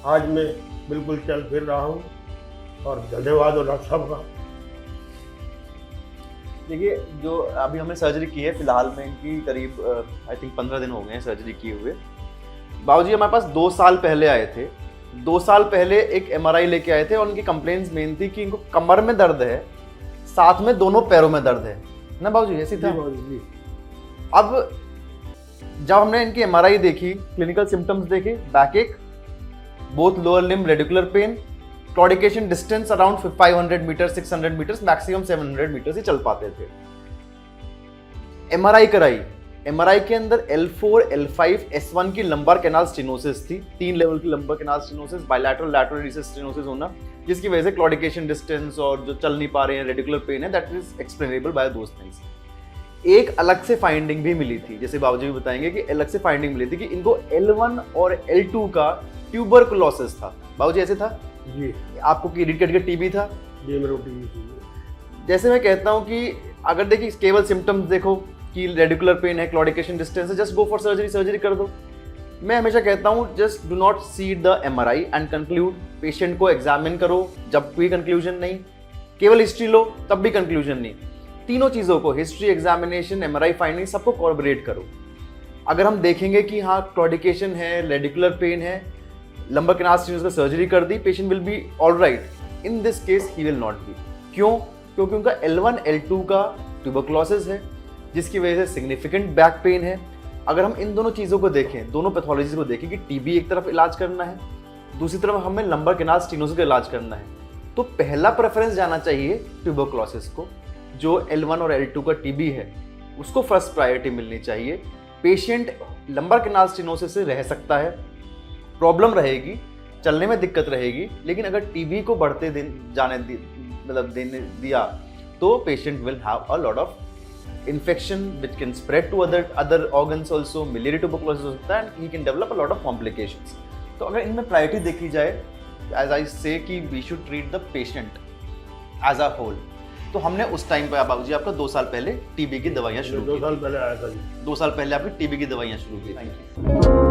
आज मैं बिल्कुल चल फिर रहा हूँ और धन्यवाद हो डॉक्टर साहब का। देखिए, जो अभी हमने सर्जरी की है फिलहाल में इनकी करीब आई थिंक 15 दिन हो गए हैं सर्जरी किए हुए। बाबूजी हमारे पास 2 साल पहले आए थे। 2 साल पहले एक MRI लेके आए थे और उनकी कंप्लेंट्स मेन थी कि इनको कमर में दर्द है, साथ में दोनों पैरों में दर्द है ना बाबूजी, ऐसी था। जी। अब जब हमने इनकी MRI देखी, क्लिनिकल सिम्टम्स देखे, backache, both lower limb radicular pain, claudication distance around 500 meter 600 meters, maximum 700 meters ही चल पाते थे। MRI कराई, MRI के अंदर L4, L5, S1 की लंबार कैनाल स्टेनोसिस थी, 3 लेवल की lumbar canal stenosis, bilateral lateral recess stenosis होना, जिसकी वजह से क्लॉडिकेशन डिस्टेंस और जो चल नहीं पा रहे हैं, रेडिकुलर पेन है, that is explainable by those things. एक अलग से फाइंडिंग भी मिली थी, जैसे बाबूजी भी बताएंगे कि अलग से फाइंडिंग मिली थी कि इनको L1 और L2 का ट्यूबरकुलोसिस था। बाबूजी ऐसे था जी। आपको कि इरिटेट का टीबी था। जी मेरे को टीबी थी। जैसे मैं कहता हूँ कि अगर देखिए केवल सिम्टम्स देखो कि रेडिकुलर पेन है, क्लॉडिकेशन डिस्टेंस है, just go for surgery, surgery कर दो। मैं हमेशा कहता हूँ just do not see the MRI and conclude. Patient को एग्जामिन करो, जब भी कंक्लूजन नहीं, केवल हिस्ट्री लो तब भी कंक्लूजन नहीं, तीनों चीज़ों को हिस्ट्री, एग्जामिनेशन, MRI फाइंडिंग सबको कॉर्पोरेट करो। अगर हम देखेंगे कि हाँ क्लॉडिकेशन है, रेडिकुलर पेन है, लंबर कैनाल स्टेनोसिस का सर्जरी कर दी, patient will be all right. In this case he will not be. क्यों? क्योंकि उनका L1, L2 का ट्यूबरकुलोसिस है, जिसकी वजह से सिग्निफिकेंट बैक पेन है। अगर हम इन दोनों चीज़ों को देखें, दोनों पैथोलॉजीज को देखें कि टीबी एक तरफ इलाज करना है, दूसरी तरफ हमें लंबर कैनाल स्टेनोसिस का इलाज करना है, तो पहला प्रेफरेंस जाना चाहिए ट्यूबरकुलोसिस को। जो L1 और L2 का टीबी है उसको फर्स्ट प्रायोरिटी मिलनी चाहिए। पेशेंट लंबर कैनाल स्टेनोसिस से रह सकता है, प्रॉब्लम रहेगी, चलने में दिक्कत रहेगी, लेकिन अगर टीबी को बढ़ते देने दिया तो patient will have a lot of infection which can spread to other organs also, miliary tuberculosis हो सकता है, and he can develop a lot of complications। तो अगर इनमें प्रायोरिटी देखी जाए, as I say कि we should treat the patient as a whole। तो हमने उस टाइम पे बाबूजी आपका 2 साल पहले टीबी की दवाइयाँ शुरू की। 2 साल पहले आया था जी। 2 साल पहले आपकी टीबी की दवाइयाँ शुरू की। Thank you.